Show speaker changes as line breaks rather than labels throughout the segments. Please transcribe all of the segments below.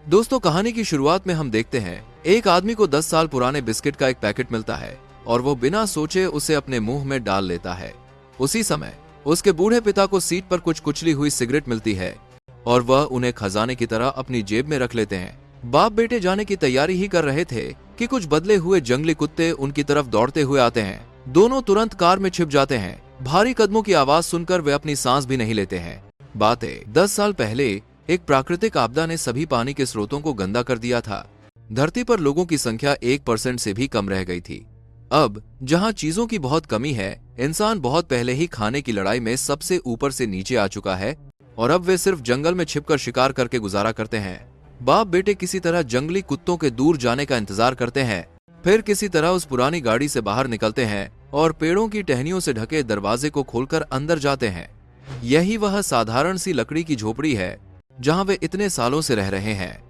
दोस्तों, कहानी की शुरुआत में हम देखते हैं एक आदमी को 10 साल पुराने बिस्किट का एक पैकेट मिलता है और वो बिना सोचे उसे अपने मुंह में डाल लेता है। उसी समय उसके बूढ़े पिता को सीट पर कुछ कुचली हुई सिगरेट मिलती है और वह उन्हें खजाने की तरह अपनी जेब में रख लेते हैं। बाप बेटे जाने की तैयारी ही कर रहे थे कि कुछ बदले हुए जंगली कुत्ते उनकी तरफ दौड़ते हुए आते हैं। दोनों तुरंत कार में छिप जाते हैं। भारी कदमों की आवाज सुनकर वे अपनी सांस भी नहीं लेते हैं। बातें 10 साल पहले एक प्राकृतिक आपदा ने सभी पानी के स्रोतों को गंदा कर दिया था। धरती पर लोगों की संख्या 1% से भी कम रह गई थी। अब जहां चीजों की बहुत कमी है, इंसान बहुत पहले ही खाने की लड़ाई में सबसे ऊपर से नीचे आ चुका है और अब वे सिर्फ जंगल में छिपकर शिकार करके गुजारा करते हैं। बाप बेटे किसी तरह जंगली कुत्तों के दूर जाने का इंतजार करते हैं, फिर किसी तरह उस पुरानी गाड़ी से बाहर निकलते हैं और पेड़ों की टहनियों से ढके दरवाजे को खोलकर अंदर जाते हैं। यही वह साधारण सी लकड़ी की झोपड़ी है जहां वे इतने सालों से रह रहे हैं।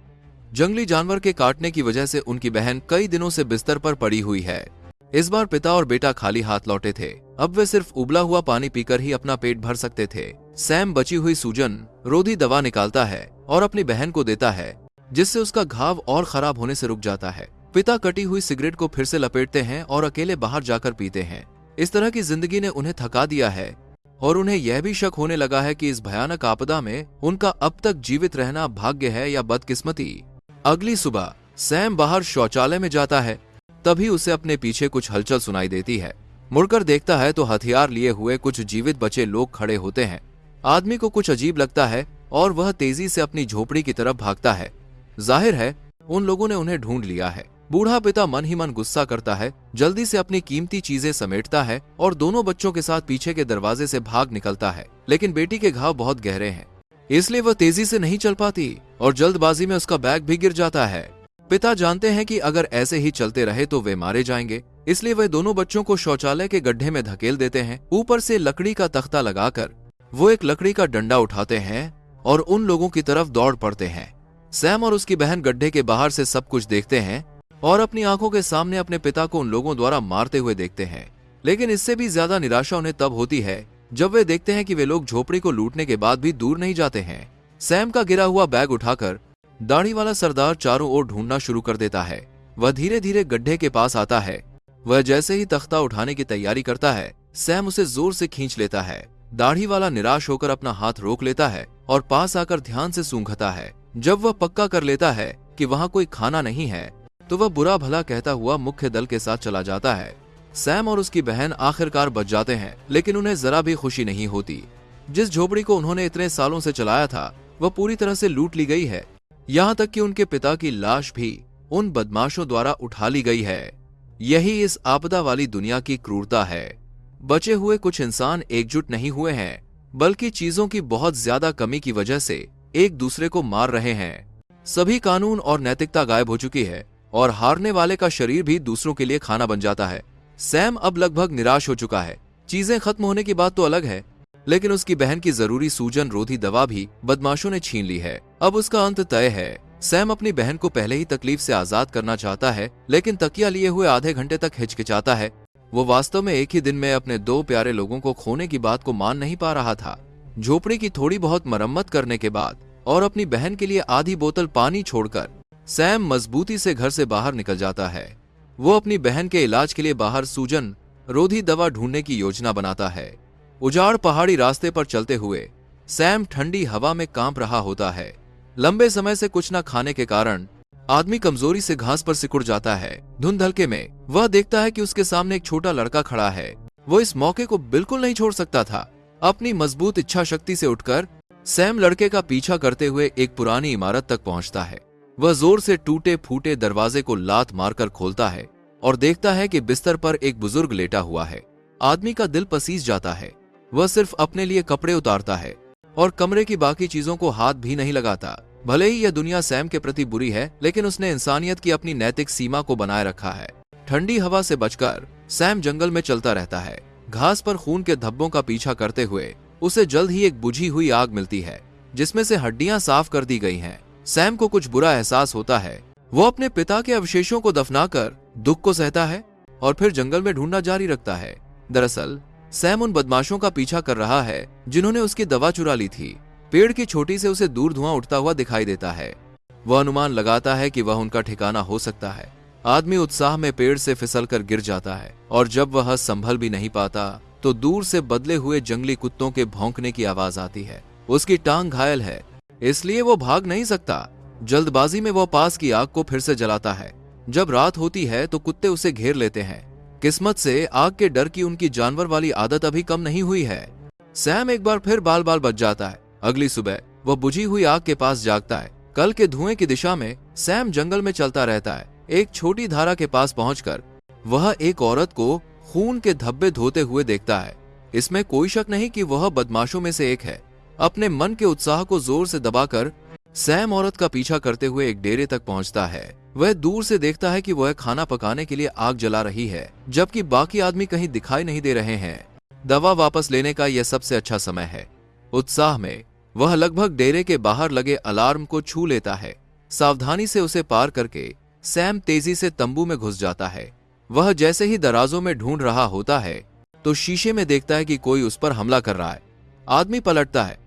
जंगली जानवर के काटने की वजह से उनकी बहन कई दिनों से बिस्तर पर पड़ी हुई है। इस बार पिता और बेटा खाली हाथ लौटे थे। अब वे सिर्फ उबला हुआ पानी पीकर ही अपना पेट भर सकते थे। सैम बची हुई सूजन रोधी दवा निकालता है और अपनी बहन को देता है, जिससे उसका घाव और खराब होने से रुक जाता है। पिता कटी हुई सिगरेट को फिर से लपेटते हैं और अकेले बाहर जाकर पीते हैं। इस तरह की जिंदगी ने उन्हें थका दिया है और उन्हें यह भी शक होने लगा है कि इस भयानक आपदा में उनका अब तक जीवित रहना भाग्य है या बदकिस्मती। अगली सुबह सैम बाहर शौचालय में जाता है, तभी उसे अपने पीछे कुछ हलचल सुनाई देती है। मुड़कर देखता है तो हथियार लिए हुए कुछ जीवित बचे लोग खड़े होते हैं। आदमी को कुछ अजीब लगता है और वह तेजी से अपनी झोपड़ी की तरफ भागता है। जाहिर है उन लोगों ने उन्हें ढूंढ लिया है। बूढ़ा पिता मन ही मन गुस्सा करता है, जल्दी से अपनी कीमती चीजें समेटता है और दोनों बच्चों के साथ पीछे के दरवाजे से भाग निकलता है। लेकिन बेटी के घाव बहुत गहरे हैं, इसलिए वह तेजी से नहीं चल पाती और जल्दबाजी में उसका बैग भी गिर जाता है। पिता जानते हैं कि अगर ऐसे ही चलते रहे तो वे मारे जाएंगे, इसलिए वे दोनों बच्चों को शौचालय के गड्ढे में धकेल देते हैं। ऊपर से लकड़ी का तख्ता लगाकर वो एक लकड़ी का डंडा उठाते हैं और उन लोगों की तरफ दौड़ पड़ते हैं। सैम और उसकी बहन गड्ढे के बाहर से सब कुछ देखते हैं और अपनी आंखों के सामने अपने पिता को उन लोगों द्वारा मारते हुए देखते हैं। लेकिन इससे भी ज्यादा निराशा उन्हें तब होती है जब वे देखते हैं कि वे लोग झोपड़ी को लूटने के बाद भी दूर नहीं जाते हैं। सैम का गिरा हुआ बैग उठाकर दाढ़ी वाला सरदार चारों ओर ढूंढना शुरू कर देता है। वह धीरे धीरे गड्ढे के पास आता है। वह जैसे ही तख्ता उठाने की तैयारी करता है, सैम उसे जोर से खींच लेता है। दाढ़ी वाला निराश होकर अपना हाथ रोक लेता है और पास आकर ध्यान से सूंघता है। जब वह पक्का कर लेता है कि वहां कोई खाना नहीं है, तो वह बुरा भला कहता हुआ मुख्य दल के साथ चला जाता है। सैम और उसकी बहन आखिरकार बच जाते हैं, लेकिन उन्हें जरा भी खुशी नहीं होती। जिस झोपड़ी को उन्होंने इतने सालों से चलाया था, वह पूरी तरह से लूट ली गई है। यहाँ तक कि उनके पिता की लाश भी उन बदमाशों द्वारा उठा ली गई है। यही इस आपदा वाली दुनिया की क्रूरता है। बचे हुए कुछ इंसान एकजुट नहीं हुए हैं, बल्कि चीजों की बहुत ज्यादा कमी की वजह से एक दूसरे को मार रहे हैं। सभी कानून और नैतिकता गायब हो चुकी है और हारने वाले का शरीर भी दूसरों के लिए खाना बन जाता है। सैम अब लगभग निराश हो चुका है। चीजें खत्म होने की बात तो अलग है, लेकिन उसकी बहन की जरूरी सूजन रोधी दवा भी बदमाशों ने छीन ली है। अब उसका अंत तय है। सैम अपनी बहन को पहले ही तकलीफ से आजाद करना चाहता है, लेकिन तकिया लिए हुए आधे घंटे तक हिचकिचाता है। वो वास्तव में एक ही दिन में अपने 2 प्यारे लोगों को खोने की बात को मान नहीं पा रहा था। झोपड़ी की थोड़ी बहुत मरम्मत करने के बाद और अपनी बहन के लिए आधी बोतल पानी छोड़कर सैम मजबूती से घर से बाहर निकल जाता है। वो अपनी बहन के इलाज के लिए बाहर सूजन रोधी दवा ढूंढने की योजना बनाता है। उजाड़ पहाड़ी रास्ते पर चलते हुए सैम ठंडी हवा में कांप रहा होता है। लंबे समय से कुछ न खाने के कारण आदमी कमजोरी से घास पर सिकुड़ जाता है। धुंध हल्के में वह देखता है कि उसके सामने एक छोटा लड़का खड़ा है। वो इस मौके को बिल्कुल नहीं छोड़ सकता था। अपनी मजबूत इच्छा शक्ति से उठकर सैम लड़के का पीछा करते हुए एक पुरानी इमारत तक पहुंचता है। वह जोर से टूटे फूटे दरवाजे को लात मारकर खोलता है और देखता है कि बिस्तर पर एक बुजुर्ग लेटा हुआ है। आदमी का दिल पसीज जाता है। वह सिर्फ अपने लिए कपड़े उतारता है और कमरे की बाकी चीजों को हाथ भी नहीं लगाता। भले ही यह दुनिया सैम के प्रति बुरी है, लेकिन उसने इंसानियत की अपनी नैतिक सीमा को बनाए रखा है। ठंडी हवा से बचकर सैम जंगल में चलता रहता है। घास पर खून के धब्बों का पीछा करते हुए उसे जल्द ही एक बुझी हुई आग मिलती है, जिसमें से हड्डियां साफ कर दी गई हैं। सैम को कुछ बुरा एहसास होता है। वो अपने पिता के अवशेषों को दफनाकर दुख को सहता है और फिर जंगल में ढूंढना जारी रखता है। दरअसल सैम उन बदमाशों का पीछा कर रहा है जिन्होंने उसकी दवा चुरा ली थी। पेड़ की छोटी से उसे दूर धुआं उठता हुआ दिखाई देता है। वह अनुमान लगाता है कि वह उनका ठिकाना हो सकता है। आदमी उत्साह में पेड़ से फिसलकर गिर जाता है और जब वह संभल भी नहीं पाता तो दूर से बदले हुए जंगली कुत्तों के भौंकने की आवाज आती है। उसकी टांग घायल है, इसलिए वो भाग नहीं सकता। जल्दबाजी में वह पास की आग को फिर से जलाता है। जब रात होती है तो कुत्ते उसे घेर लेते हैं। किस्मत से आग के डर की उनकी जानवर वाली आदत अभी कम नहीं हुई है। सैम एक बार फिर बाल बाल बच जाता है। अगली सुबह वह बुझी हुई आग के पास जागता है। कल के धुएं की दिशा में सैम जंगल में चलता रहता है। एक छोटी धारा के पास पहुंचकर वह एक औरत को खून के धब्बे धोते हुए देखता है। इसमें कोई शक नहीं कि वह बदमाशों में से एक है। अपने मन के उत्साह को जोर से दबाकर सैम औरत का पीछा करते हुए एक डेरे तक पहुंचता है। वह दूर से देखता है कि वह खाना पकाने के लिए आग जला रही है, जबकि बाकी आदमी कहीं दिखाई नहीं दे रहे हैं। दवा वापस लेने का यह सबसे अच्छा समय है। उत्साह में वह लगभग डेरे के बाहर लगे अलार्म को छू लेता है। सावधानी से उसे पार करके सैम तेजी से तंबू में घुस जाता है। वह जैसे ही दराजों में ढूंढ रहा होता है तो शीशे में देखता है कि कोई उस पर हमला कर रहा है। आदमी पलटता है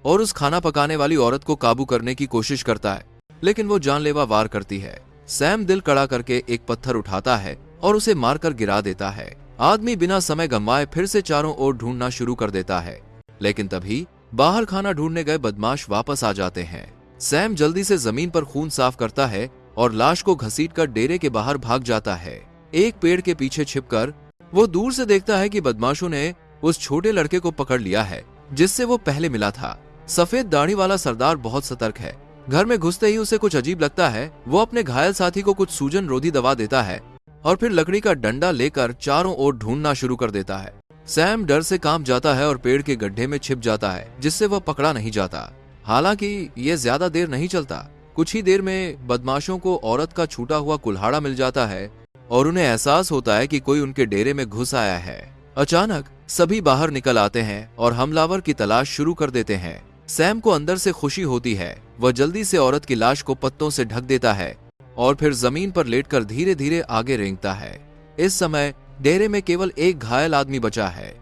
और उस खाना पकाने वाली औरत को काबू करने की कोशिश करता है, लेकिन वो जानलेवा वार करती है। सैम दिल कड़ा करके एक पत्थर उठाता है और उसे मारकर गिरा देता है। आदमी बिना समय गंवाए फिर से चारों ओर ढूंढना शुरू कर देता है, लेकिन तभी बाहर खाना ढूंढने गए बदमाश वापस आ जाते हैं। सैम जल्दी से जमीन पर खून साफ करता है और लाश को घसीटकर डेरे के बाहर भाग जाता है। एक पेड़ के पीछे छिपकर वो दूर से देखता है कि बदमाशों ने उस छोटे लड़के को पकड़ लिया है जिससे वो पहले मिला था। सफेद दाढ़ी वाला सरदार बहुत सतर्क है। घर में घुसते ही उसे कुछ अजीब लगता है। वो अपने घायल साथी को कुछ सूजन रोधी दवा देता है और फिर लकड़ी का डंडा लेकर चारों ओर ढूंढना शुरू कर देता है। सैम डर से कांप जाता है और पेड़ के गड्ढे में छिप जाता है, जिससे वह पकड़ा नहीं जाता। हालांकि ये ज्यादा देर नहीं चलता। कुछ ही देर में बदमाशों को औरत का छूटा हुआ कुल्हाड़ा मिल जाता है और उन्हें एहसास होता है कि कोई उनके डेरे में घुस आया है। अचानक सभी बाहर निकल आते हैं और हमलावर की तलाश शुरू कर देते हैं। सैम को अंदर से खुशी होती है। वह जल्दी से औरत की लाश को पत्तों से ढक देता है और फिर जमीन पर लेटकर धीरे धीरे आगे रेंगता है। इस समय डेरे में केवल एक घायल आदमी बचा है।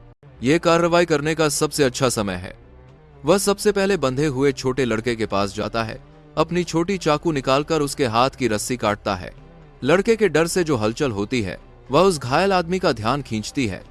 यह कार्रवाई करने का सबसे अच्छा समय है। वह सबसे पहले बंधे हुए छोटे लड़के के पास जाता है। अपनी छोटी चाकू निकालकर उसके हाथ की रस्सी काटता है। लड़के के डर से जो हलचल होती है वह उस घायल आदमी का ध्यान खींचती है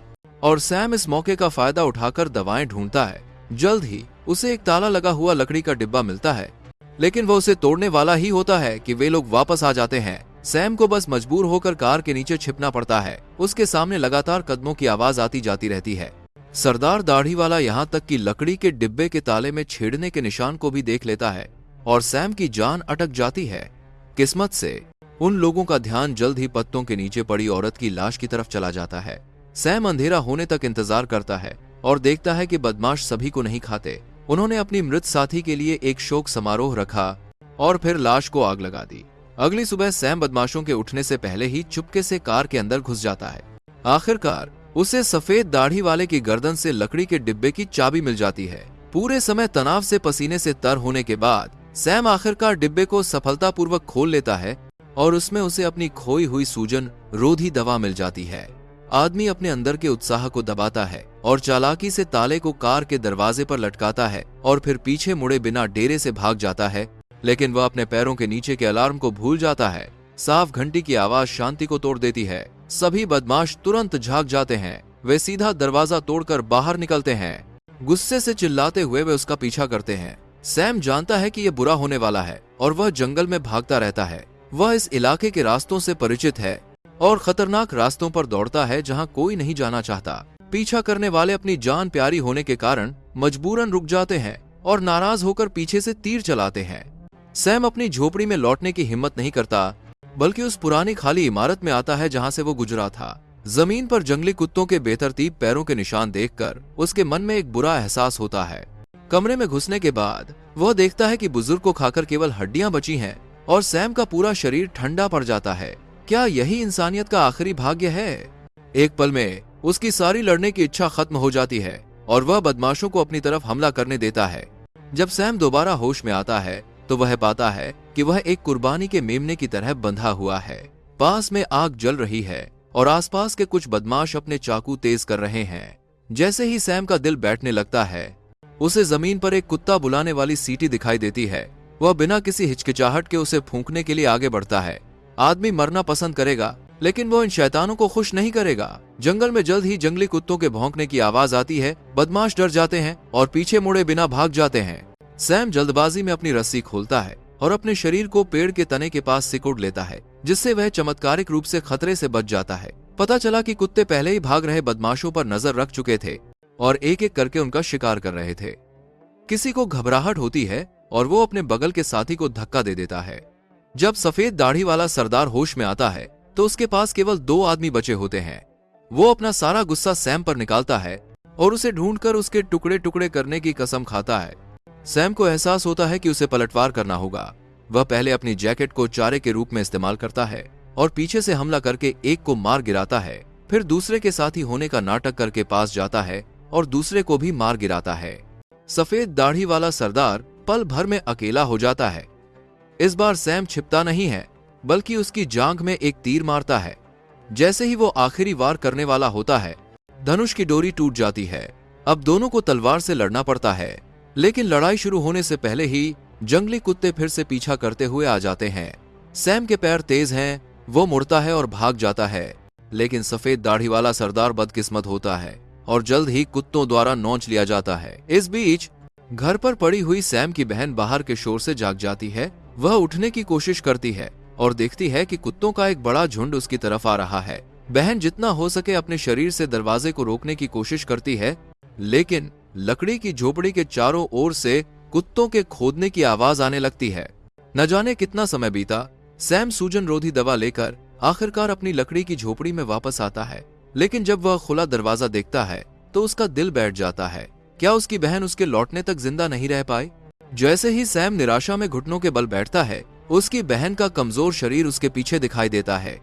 और सैम इस मौके का फायदा उठाकर दवाएं ढूंढता है। जल्द ही उसे एक ताला लगा हुआ लकड़ी का डिब्बा मिलता है, लेकिन वह उसे तोड़ने वाला ही होता है कि वे लोग वापस आ जाते हैं। सैम को बस मजबूर होकर कार के नीचे छिपना पड़ता है। उसके सामने लगातार कदमों की आवाज आती जाती रहती है। सरदार दाढ़ी वाला यहाँ तक कि लकड़ी के डिब्बे के ताले में छेड़ने के निशान को भी देख लेता है और सैम की जान अटक जाती है। किस्मत से उन लोगों का ध्यान जल्द ही पत्तों के नीचे पड़ी औरत की लाश की तरफ चला जाता है। सैम अंधेरा होने तक इंतजार करता है और देखता है कि बदमाश सभी को नहीं खाते। उन्होंने अपनी मृत साथी के लिए एक शोक समारोह रखा और फिर लाश को आग लगा दी। अगली सुबह सैम बदमाशों के उठने से पहले ही चुपके से कार के अंदर घुस जाता है। आखिरकार उसे सफेद दाढ़ी वाले की गर्दन से लकड़ी के डिब्बे की चाबी मिल जाती है। पूरे समय तनाव से पसीने से तर होने के बाद सैम आखिरकार डिब्बे को सफलतापूर्वक खोल लेता है और उसमें उसे अपनी खोई हुई सूजन रोधी दवा मिल जाती है। आदमी अपने अंदर के उत्साह को दबाता है और चालाकी से ताले को कार के दरवाजे पर लटकाता है और फिर पीछे मुड़े बिना डेरे से भाग जाता है, लेकिन वह अपने पैरों के नीचे के अलार्म को भूल जाता है। साफ घंटी की आवाज शांति को तोड़ देती है। सभी बदमाश तुरंत झाग जाते हैं। वे सीधा दरवाजा तोड़कर बाहर निकलते हैं। गुस्से से चिल्लाते हुए वे उसका पीछा करते हैं। सैम जानता है कि यह बुरा होने वाला है और वह जंगल में भागता रहता है। वह इस इलाके के रास्तों से परिचित है और खतरनाक रास्तों पर दौड़ता है जहां कोई नहीं जाना चाहता। पीछा करने वाले अपनी जान प्यारी होने के कारण मजबूरन रुक जाते हैं और नाराज होकर पीछे से तीर चलाते हैं। सैम अपनी झोपड़ी में लौटने की हिम्मत नहीं करता, बल्कि उस पुरानी खाली इमारत में आता है जहां से वो गुजरा था। जमीन पर जंगली कुत्तों के बेतरतीब पैरों के निशान देखकर उसके मन में एक बुरा एहसास होता है। कमरे में घुसने के बाद वह देखता है कि बुजुर्ग को खाकर केवल हड्डियां बची हैं और सैम का पूरा शरीर ठंडा पड़ जाता है। क्या यही इंसानियत का आखिरी भाग्य है? एक पल में उसकी सारी लड़ने की इच्छा खत्म हो जाती है और वह बदमाशों को अपनी तरफ हमला करने देता है। जब सैम दोबारा होश में आता है तो वह पाता है कि वह एक कुर्बानी के मेमने की तरह बंधा हुआ है। पास में आग जल रही है और आसपास के कुछ बदमाश अपने चाकू तेज कर रहे हैं। जैसे ही सैम का दिल बैठने लगता है, उसे जमीन पर एक कुत्ता बुलाने वाली सीटी दिखाई देती है। वह बिना किसी हिचकिचाहट के उसे फूंकने के लिए आगे बढ़ता है। आदमी मरना पसंद करेगा, लेकिन वो इन शैतानों को खुश नहीं करेगा। जंगल में जल्द ही जंगली कुत्तों के भौंकने की आवाज आती है। बदमाश डर जाते हैं और पीछे मुड़े बिना भाग जाते हैं। सैम जल्दबाजी में अपनी रस्सी खोलता है और अपने शरीर को पेड़ के तने के पास सिकुड़ लेता है, जिससे वह चमत्कारिक रूप से खतरे से बच जाता है। पता चला कि कुत्ते पहले ही भाग रहे बदमाशों पर नजर रख चुके थे और एक एक करके उनका शिकार कर रहे थे। किसी को घबराहट होती है और वो अपने बगल के साथी को धक्का दे देता है। जब सफेद दाढ़ी वाला सरदार होश में आता है तो उसके पास केवल 2 आदमी बचे होते हैं। वो अपना सारा गुस्सा सैम पर निकालता है और उसे ढूंढकर उसके टुकड़े टुकड़े करने की कसम खाता है। सैम को एहसास होता है कि उसे पलटवार करना होगा। वह पहले अपनी जैकेट को चारे के रूप में इस्तेमाल करता है और पीछे से हमला करके एक को मार गिराता है। फिर दूसरे के साथी होने का नाटक करके पास जाता है और दूसरे को भी मार गिराता है। सफेद दाढ़ी वाला सरदार पल भर में अकेला हो जाता है। इस बार सैम छिपता नहीं है, बल्कि उसकी जांघ में एक तीर मारता है। जैसे ही वो आखिरी वार करने वाला होता है, धनुष की डोरी टूट जाती है। अब दोनों को तलवार से लड़ना पड़ता है, लेकिन लड़ाई शुरू होने से पहले ही जंगली कुत्ते फिर से पीछा करते हुए आ जाते हैं। सैम के पैर तेज हैं, वो मुड़ता है और भाग जाता है, लेकिन सफेद दाढ़ी वाला सरदार बदकिस्मत होता है और जल्द ही कुत्तों द्वारा नोच लिया जाता है। इस बीच घर पर पड़ी हुई सैम की बहन बाहर के शोर से जाग जाती है। वह उठने की कोशिश करती है और देखती है कि कुत्तों का एक बड़ा झुंड उसकी तरफ आ रहा है। बहन जितना हो सके अपने शरीर से दरवाजे को रोकने की कोशिश करती है, लेकिन लकड़ी की झोपड़ी के चारों ओर से कुत्तों के खोदने की आवाज आने लगती है। न जाने कितना समय बीता, सैम सूजन रोधी दवा लेकर आखिरकार अपनी लकड़ी की झोपड़ी में वापस आता है। लेकिन जब वह खुला दरवाजा देखता है तो उसका दिल बैठ जाता है। क्या उसकी बहन उसके लौटने तक जिंदा नहीं रह पाई? जैसे ही सैम निराशा में घुटनों के बल बैठता है, उसकी बहन का कमजोर शरीर उसके पीछे दिखाई देता है।